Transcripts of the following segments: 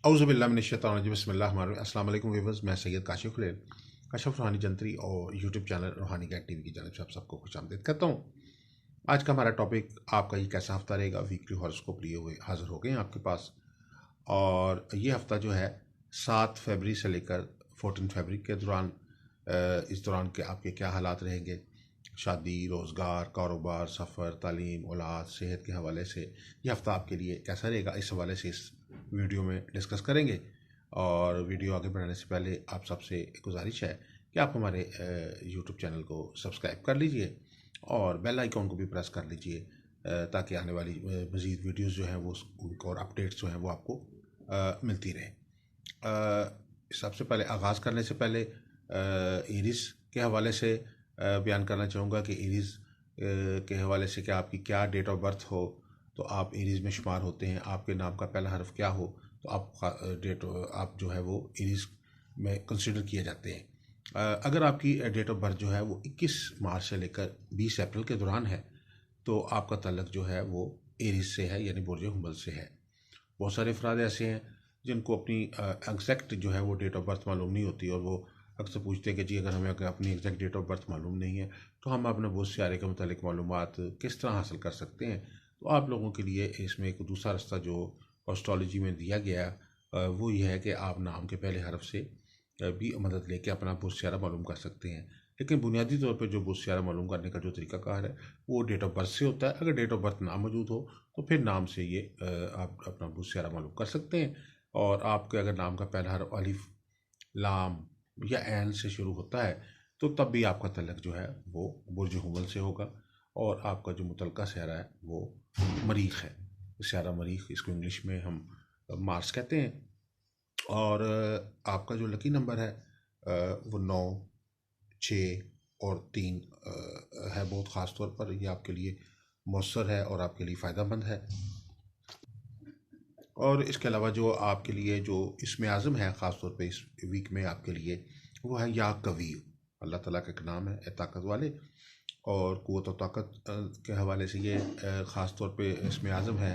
औज़ुबिल्लाहिमिनश्शैतानिर्रजीम बिस्मिल्लाहिर्रहमानिर्रहीम। अस्सलाम वालेकुम व्यूअर्स, मैं सैयद काशिफ खुलेल कशफ रूहानी जंतरी और यूट्यूब चैनल रूहानी गाइड टीवी की जानिब से आप सबको खुशामदीद कहता हूँ। आज का हमारा टॉपिक आपका ये कैसा हफ्ता रहेगा, वीकली हॉरोस्कोप लिए हुए हाजिर हो गए हैं आपके पास। और ये हफ्ता जो है 7 फरवरी से लेकर 14 फरवरी के दौरान, इस दौरान के आपके क्या हालात रहेंगे, शादी, रोज़गार, कारोबार, सफ़र, तालीम, औलाद, सेहत के हवाले से ये हफ़्ता आपके लिए कैसा रहेगा, इस हवाले से इस वीडियो में डिस्कस करेंगे। और वीडियो आगे बढ़ाने से पहले आप सबसे एक गुजारिश है कि आप हमारे यूट्यूब चैनल को सब्सक्राइब कर लीजिए और बेल आइकॉन को भी प्रेस कर लीजिए, ताकि आने वाली मज़ीद वीडियोस जो हैं वो उनको और अपडेट्स जो हैं वो आपको मिलती रहे। सबसे पहले आगाज़ करने से पहले एरीज़ के हवाले से बयान करना चाहूँगा कि एरीज़ के हवाले से कि आपकी क्या डेट ऑफ बर्थ हो तो आप एरीज़ में शुमार होते हैं। आपके नाम का पहला हर्फ क्या हो तो आप जो है वो एरीज़ में कंसिडर किए जाते हैं। अगर आपकी डेट ऑफ बर्थ जो है वो 21 मार्च से लेकर 20 अप्रैल के दौरान है तो आपका तल्लक जो है वो एरीज़ से है, यानी बुर्ज हुमल से है। बहुत सारे अफराद ऐसे हैं जिनको अपनी एग्जैक्ट जो है वो डेट ऑफ बर्थ मालूम नहीं होती और वो अक्सर पूछते हैं कि जी अगर हमें अपनी एग्जैक्ट डेट ऑफ बर्थ मालूम नहीं है तो हम अपने बुर्ज सियारे के मुतालिक मालूमात किस तरह हासिल कर सकते हैं। तो आप लोगों के लिए इसमें एक दूसरा रास्ता जो एस्ट्रोलॉजी में दिया गया वो ये है कि आप नाम के पहले हरफ से भी मदद लेके अपना बुर्ज सियारा मालूम कर सकते हैं। लेकिन बुनियादी तौर पर जो बुर्ज सियारा मालूम करने का जो तरीकाकार है वो डेट ऑफ बर्थ से होता है। अगर डेट ऑफ बर्थ ना मौजूद हो तो फिर नाम से ये आप अपना बुर्ज सियारा मालूम कर सकते हैं। और आपके अगर नाम का पहला हरफ अलिफ, लाम या ऐन से शुरू होता है तो तब भी आपका तल्लक जो है वो बुर्ज हुमल से होगा। और आपका जो मुतलका सियारा है वो मरीख है, सियारा मरीख, इसको इंग्लिश में हम मार्स कहते हैं। और आपका जो लकी नंबर है वो 9, 6 और 3 है। बहुत ख़ास तौर पर ये आपके लिए मौसर है और आपके लिए फ़ायदेमंद है। और इसके अलावा जो आपके लिए जो इसमें आज़म है ख़ास तौर पे इस वीक में आपके लिए वो है या कवी। अल्लाह ताला का एक नाम है ताकत वाले, और क़ुव्वत और ताकत के हवाले से ये ख़ास तौर पे इसमें आज़म है।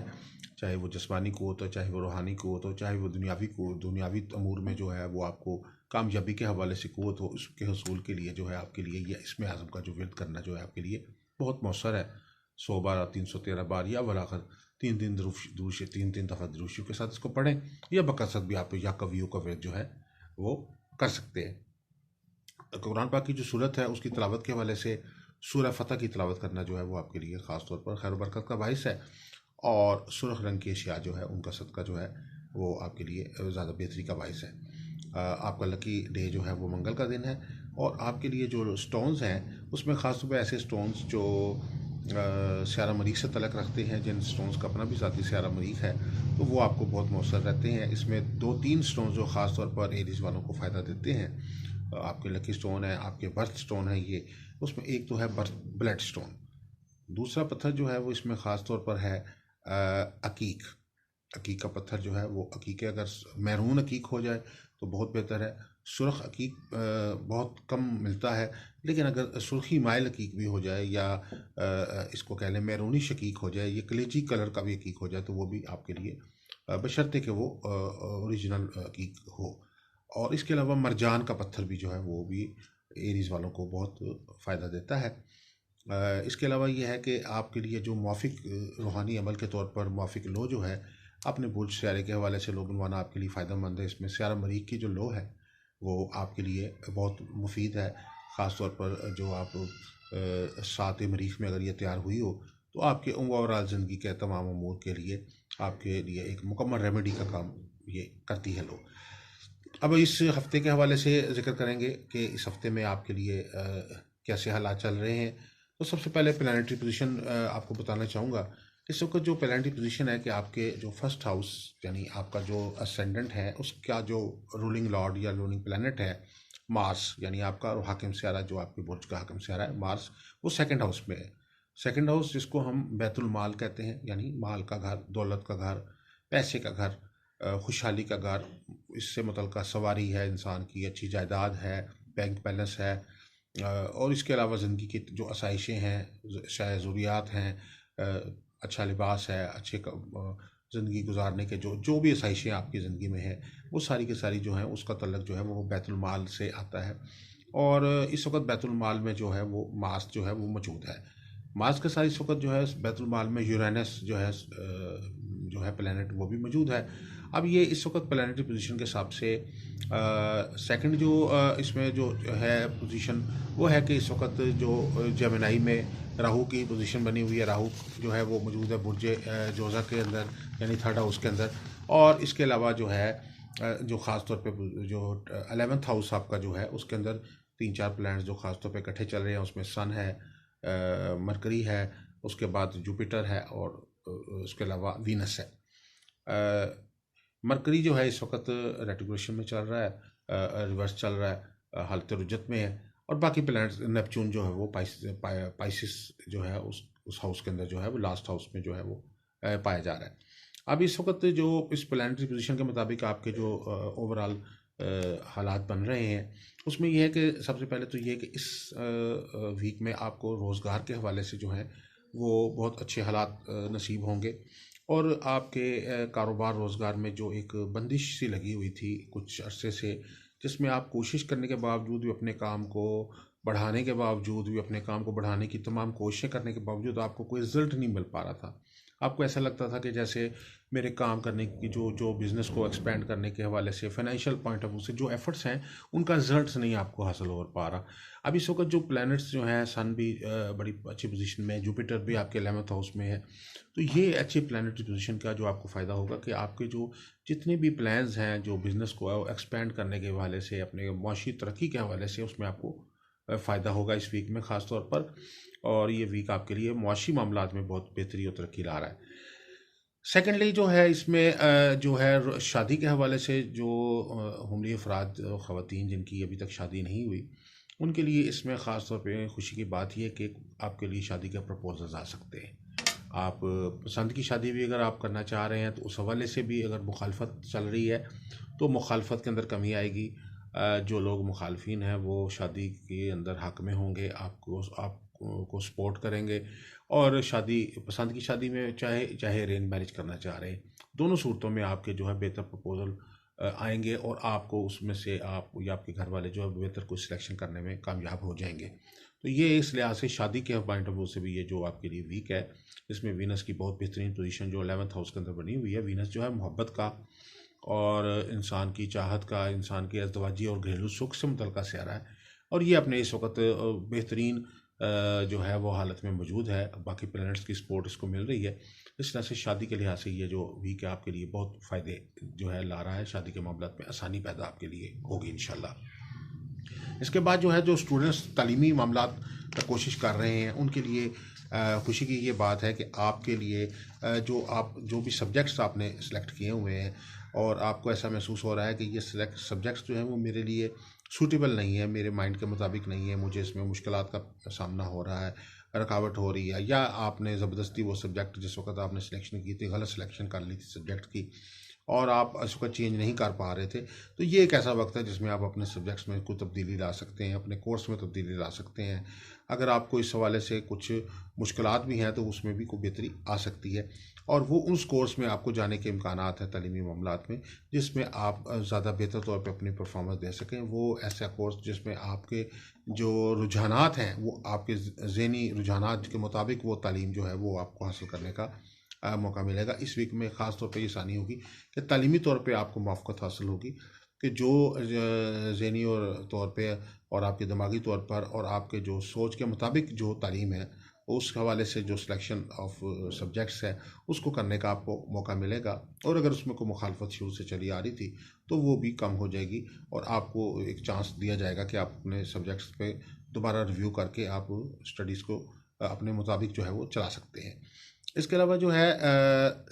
चाहे वो जिस्मानी क़ुव्वत हो, चाहे वो रूहानी क़ुव्वत हो, चाहे वो दुनियावी अमूर में जो है वो आपको कामयाबी के हवाले से क़ुव्वत हो, उसके हसूल के लिए जो है आपके लिए ये इसमें आज़म का जो विर्द करना जो है आपके लिए बहुत मौसर है। 100 बार, 313 बार या वलाखर 3 दुरूश 3 दफ़ा दुरूशी के साथ इसको पढ़ें, या बकसरत भी आप या कवियों का विर्द जो है वो कर सकते हैं। कुरान पाक की जो सूरत है उसकी तिलावत के हवाले से सूरह फतह की तिलावत करना जो है वो आपके लिए ख़ास तौर पर खैर बरकत का बाइस है। और सुरख रंग की अशिया जो है उनका सदका जो है वो आपके लिए ज़्यादा बेहतरी का बाइस है। आपका लकी डे जो है वो मंगल का दिन है। और आपके लिए जो स्टोन्स हैं उसमें ख़ास तौर पर ऐसे स्टोन्स जो सियारा मरीख से तलक रखते हैं, जिन स्टोन्स का अपना भी ज़ाती सियारा मरीख है तो वो आपको बहुत मौसर रहते हैं। इसमें 2-3 स्टोन्स जो ख़ास तौर पर एरीज़ वालों को फ़ायदा देते हैं। आपके लकी स्टोन है, आपके बर्थ स्टोन है ये। उसमें एक तो है बर्थ ब्लड स्टोन, दूसरा पत्थर जो है वो इसमें ख़ास तौर पर है अकीक। अकीक का पत्थर जो है वो अकीक, अगर मैरून अकीक हो जाए तो बहुत बेहतर है। सुर्ख अकीक बहुत कम मिलता है, लेकिन अगर सुर्खी माइल अकीक भी हो जाए या इसको कह लें मैरूनी शकीक हो जाए, ये कलेजी कलर का भी अकीक हो जाए तो वो भी आपके लिए बशर्ते कि वो ओरिजिनल अकीक हो। और इसके अलावा मरजान का पत्थर भी जो है वो भी एरीज़ वालों को बहुत फ़ायदा देता है। इसके अलावा ये है कि आपके लिए जो मौफिक रूहानी अमल के तौर पर मौफिक लो जो है अपने बुर्ज सियारे के हवाले से लो बनवाना आपके लिए फ़ायदेमंद है। इसमें सियारा मरीख की जो लो है वो आपके लिए बहुत मुफीद है। ख़ास तौर पर जो आप 7 मरीख में अगर ये तैयार हुई हो तो आपके ओवरऑल ज़िंदगी के तमाम अमूर के लिए आपके लिए एक मुकम्मल रेमेडी का काम ये करती है लो। अब इस हफ़्ते के हवाले से ज़िक्र करेंगे कि इस हफ़्ते में आपके लिए कैसे हालात चल रहे हैं। तो सबसे पहले प्लैनेटरी पोजीशन आपको बताना चाहूँगा। इस वक्त जो प्लैनेटरी पोजीशन है कि आपके जो फर्स्ट हाउस यानी आपका जो असेंडेंट है उसका जो रूलिंग लॉर्ड या रूलिंग प्लैनेट है मार्स, यानी आपका हाकिम सियारा जो आपके बुर्ज का हाकिम सियारा है मार्स, वो सेकंड हाउस में है। सेकंड हाउस जिसको हम बैतुल माल कहते हैं, यानी माल का घर, दौलत का घर, पैसे का घर, खुशहाली का घर। इससे मुतल्लिक़ सवारी है इंसान की, अच्छी जायदाद है, बैंक बैलेंस है, और इसके अलावा ज़िंदगी की जो आसाइशें हैं, शायद ज़रूरियात हैं, अच्छा लिबास है, अच्छे ज़िंदगी गुजारने के जो जो भी आसाइशें आपकी ज़िंदगी में है, वो सारी की सारी जो है उसका तल्लक जो है वो बैतुल माल से आता है। और इस वक्त बैतुल माल में जो है वो मास जो है वो मौजूद है। मास के साथ इस वक्त जो है बैतुल माल में यूरेनस जो है प्लैनेट वो भी मौजूद है। अब ये इस वक्त प्लैनेटरी पोजीशन के हिसाब से सेकंड जो इसमें जो है पोजीशन वो है कि इस वक्त जो जेमिनी में राहु की पोजीशन बनी हुई है। राहु जो है वो मौजूद है बुर्ज जोज़ा के अंदर, यानी थर्ड हाउस के अंदर। और इसके अलावा जो है जो ख़ास तौर पे जो 11th हाउस आपका जो है उसके अंदर 3-4 प्लैनेट्स जो ख़ास तौर पे इकट्ठे चल रहे हैं, उसमें सन है, मरकरी है, उसके बाद जुपिटर है और उसके अलावा वीनस है। मरकरी जो है इस वक्त रेट्रोग्रेशन में चल रहा है, रिवर्स चल रहा है, हालत रुजत में है। और बाकी प्लैनेट्स नेपच्यून जो है वो पाइसिस जो है उस हाउस के अंदर जो है वो लास्ट हाउस में जो है वो पाया जा रहा है। अब इस वक्त जो इस प्लैनेटरी पोजीशन के मुताबिक आपके जो ओवरऑल हालात बन रहे हैं, उसमें यह है कि सबसे पहले तो ये है कि इस वीक में आपको रोज़गार के हवाले से जो है वो बहुत अच्छे हालात नसीब होंगे। और आपके कारोबार रोज़गार में जो एक बंदिश सी लगी हुई थी कुछ अरसे से, जिसमें आप कोशिश करने के बावजूद भी अपने काम को बढ़ाने के बावजूद भी अपने काम को बढ़ाने की तमाम कोशिशें करने के बावजूद आपको कोई रिजल्ट नहीं मिल पा रहा था। आपको ऐसा लगता था कि जैसे मेरे काम करने की जो जो बिज़नेस को एक्सपेंड करने के हवाले से फाइनेंशियल पॉइंट ऑफ व्यू से जो एफर्ट्स हैं उनका रिजल्ट्स नहीं आपको हासिल हो पा रहा। अब इस वक्त जो प्लैनेट्स जो हैं, सन भी बड़ी अच्छी पोजीशन में है, जुपिटर भी आपके 11th हाउस में है। तो ये अच्छी प्लैनेटरी पोजीशन का जो आपको फ़ायदा होगा कि आपके जो जितने भी प्लान्स हैं जो बिज़नेस को एक्सपेंड करने के हवाले से, अपने माशी तरक्की के हवाले से, उसमें आपको फ़ायदा होगा इस वीक में ख़ास तौर पर। और ये वीक आपके लिए मुआशी मामलात में बहुत बेहतरी और तरक्की ला रहा है। सेकेंडली जो है इसमें जो है शादी के हवाले से जो हमली अफराद ख़वातीन जिनकी अभी तक शादी नहीं हुई, उनके लिए इसमें ख़ास तौर पे खुशी की बात यह है कि आपके लिए शादी के प्रपोजल्स आ सकते हैं। आप पसंद की शादी भी अगर आप करना चाह रहे हैं तो उस हवाले से भी अगर मुखालफत चल रही है तो मुखालफत के अंदर कमी आएगी। जो लोग मुखालफिन हैं वो शादी के अंदर हक में होंगे, आपको सपोर्ट करेंगे। और शादी पसंद की शादी में चाहे चाहे अरेंज मैरिज करना चाह रहे हैं, दोनों सूरतों में आपके जो है बेहतर प्रपोजल आएंगे और आपको उसमें से आप या आपके घर वाले जो है बेहतर कुछ सिलेक्शन करने में कामयाब हो जाएंगे। तो ये इस लिहाज से शादी के पॉइंट ऑफ व्यू से भी ये जो आपके लिए वीक है, इसमें वीनस की बहुत बेहतरीन पोजीशन जो 11th हाउस के अंदर बनी हुई है। वीनस जो है मोहब्बत का और इंसान की चाहत का, इंसान के अज़दवाजी और घरेलू सुख से मुतल्लिक़ सियारा है। और ये अपने इस वक्त बेहतरीन जो है वो हालत में मौजूद है। बाकी प्लैनेट्स की सपोर्ट इसको मिल रही है। इस तरह से शादी के लिहाज से ये जो वीक है आपके लिए बहुत फ़ायदे जो है ला रहा है। शादी के मामलों में आसानी पैदा आपके लिए होगी इंशाल्लाह। इसके बाद जो है जो स्टूडेंट्स तालीमी मामलात का कोशिश कर रहे हैं उनके लिए खुशी की ये बात है कि आपके लिए जो भी सब्जेक्ट्स आपने सेलेक्ट किए हुए हैं और आपको ऐसा महसूस हो रहा है कि ये सब्जेक्ट्स जो हैं वो मेरे लिए सूटेबल नहीं है, मेरे माइंड के मुताबिक नहीं है, मुझे इसमें मुश्किलात का सामना हो रहा है, रुकावट हो रही है, या आपने ज़बरदस्ती वो सब्जेक्ट जिस वक्त आपने सिलेक्शन की थी गलत सिलेक्शन कर ली थी सब्जेक्ट की और आप इसको चेंज नहीं कर पा रहे थे, तो ये एक ऐसा वक्त है जिसमें आप अपने सब्जेक्ट्स में कोई तब्दीली ला सकते हैं, अपने कोर्स में तब्दीली ला सकते हैं। अगर आपको इस हवाले से कुछ मुश्किलात भी हैं तो उसमें भी कोई बेहतरी आ सकती है और वो उस कोर्स में आपको जाने के इम्कानात हैं तालीमी मामलात में जिसमें आप ज़्यादा बेहतर तौर पे अपनी परफॉर्मेंस दे सकें। वो ऐसा कोर्स जिसमें आपके जो रुझानात हैं वो आपके ज़हनी रुझानात के मुताबिक वो तालीम जो है वो आपको हासिल करने का मौका मिलेगा। इस वीक में ख़ास तौर पे ये आसानी होगी कि तालीमी तौर पे आपको मुआफ़क़त हासिल होगी कि जो ज़हनी और तौर पे और आपके दिमागी तौर पर और आपके जो सोच के मुताबिक जो तालीम है उस हवाले से जो सिलेक्शन ऑफ सब्जेक्ट्स है उसको करने का आपको मौका मिलेगा। और अगर उसमें कोई मुखालफत शुरू से चली आ रही थी तो वो भी कम हो जाएगी और आपको एक चांस दिया जाएगा कि आप अपने सब्जेक्ट्स पे दोबारा रिव्यू करके आप स्टडीज़ को अपने मुताबिक जो है वो चला सकते हैं। इसके अलावा जो है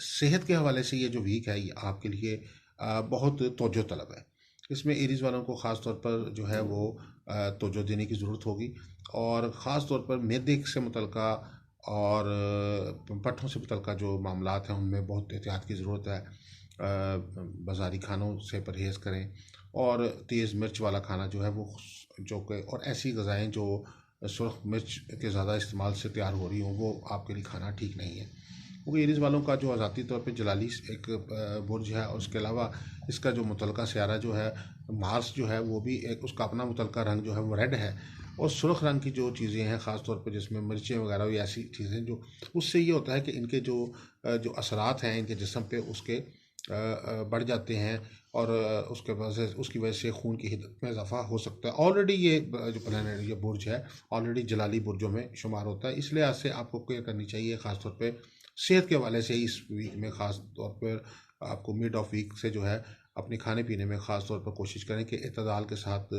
सेहत के हवाले से ये जो वीक है ये आपके लिए बहुत तवज्जो तलब है। इसमें एरीज़ वालों को ख़ास तौर पर जो है वो तवज्जो देने की ज़रूरत होगी और ख़ास तौर पर मैदे से मुतल्लिका और पट्ठों से मुतल्लिका जो मामलात हैं उनमें बहुत एहतियात की ज़रूरत है। बाज़ारी खानों से परहेज़ करें और तेज़ मिर्च वाला खाना जो है वो जो कि और ऐसी ग़िज़ाएँ जो सुरख मिर्च के ज़्यादा इस्तेमाल से तैयार हो रही हों वो आपके लिए खाना ठीक नहीं है। क्योंकि एरीज़ वालों का जो ज़ाती तौर पे जलाली एक बुर्ज है, और उसके अलावा इसका जो मुतलका सियारा जो है मार्स जो है वो भी एक उसका अपना मुतलका रंग जो है वो रेड है। और सुर्ख रंग की जो चीज़ें हैं ख़ास तौर पे जिसमें मिर्चें वगैरह या ऐसी चीज़ें जो उससे ये होता है कि इनके जो असरात हैं इनके जिस्म पे उसके बढ़ जाते हैं, और उसकी वजह से खून की हिद्दत में इजाफा हो सकता है। ऑलरेडी ये जो प्लानट ये बुर्ज है ऑलरेडी जलाली बुर्जों में शुमार होता है। इस लिहाज से आपको केयर करनी चाहिए, ख़ासतौर पे सेहत के हवाले से इस वीक में ख़ास तौर पर आपको मिड ऑफ वीक से जो है अपने खाने पीने में ख़ास तौर पर कोशिश करें कि इतदाल के साथ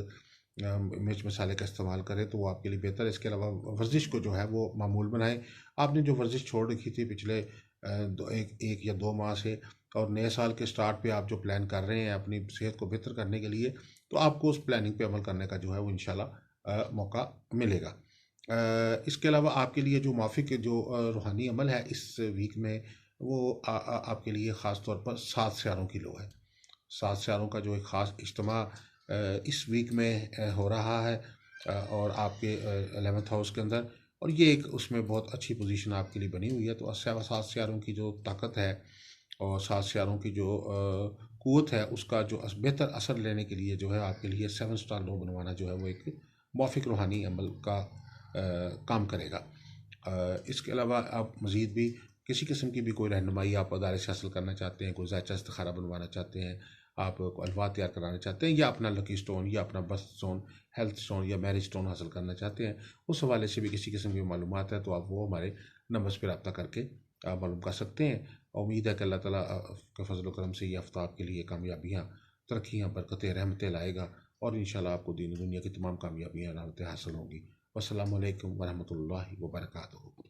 मिर्च मसाले का इस्तेमाल करें, तो वो आपके लिए बेहतर है। इसके अलावा वर्जिश को जो है वो मामूल बनाएं। आपने जो वर्जिश छोड़ रखी थी पिछले एक या 2 माह से, और नए साल के स्टार्ट पे आप जो प्लान कर रहे हैं अपनी सेहत को बेहतर करने के लिए, तो आपको उस प्लानिंग पे अमल करने का जो है वो इंशाल्लाह मौका मिलेगा। इसके अलावा आपके लिए जो माफिक जो रूहानी अमल है इस वीक में, वो आपके लिए ख़ास तौर पर 7 सियारों की लो है। 7 सियारों का जो एक ख़ास इज्तिमा इस वीक में हो रहा है, और आपके 11th हाउस के अंदर, और ये एक उसमें बहुत अच्छी पोजीशन आपके लिए बनी हुई है। तो 7 सियारों की जो ताकत है और 7 सियारों की जो क़ुव्वत है उसका जो बेहतर असर लेने के लिए जो है आपके लिए 7 स्टार लो बनवाना जो है वो एक मौफिक रूहानी अमल का काम करेगा। इसके अलावा आप मज़ीद भी किसी किस्म की भी कोई रहनुमाई आप अदारे से हासिल करना चाहते हैं, कोई ज़ायचा इस्तिखारा बनवाना चाहते हैं, आप अलवा तैयार कराना चाहते हैं, या अपना लकी स्टोन या अपना बर्थ स्टोन, हेल्थ स्टोन या मैरिज स्टोन हासिल करना चाहते हैं, उस हवाले से भी किसी किस्म की मालूमात है तो आप वो हमारे नंबर्स पर रब्ता करके आप मालूम कर सकते हैं। और उम्मीद है कि अल्लाह ताला के फजल करम से ये हफ्ता आपके लिए कामयाबियाँ, तरक्कियाँ, बरकतें, रहमतें लाएगा, और इंशाल्लाह आपको दीन दुनिया की तमाम कामयाबियाँ रहमतें हासिल होंगी। वस्सलामु अलैकुम वरहमतुल्लाहि वबरकातुहू।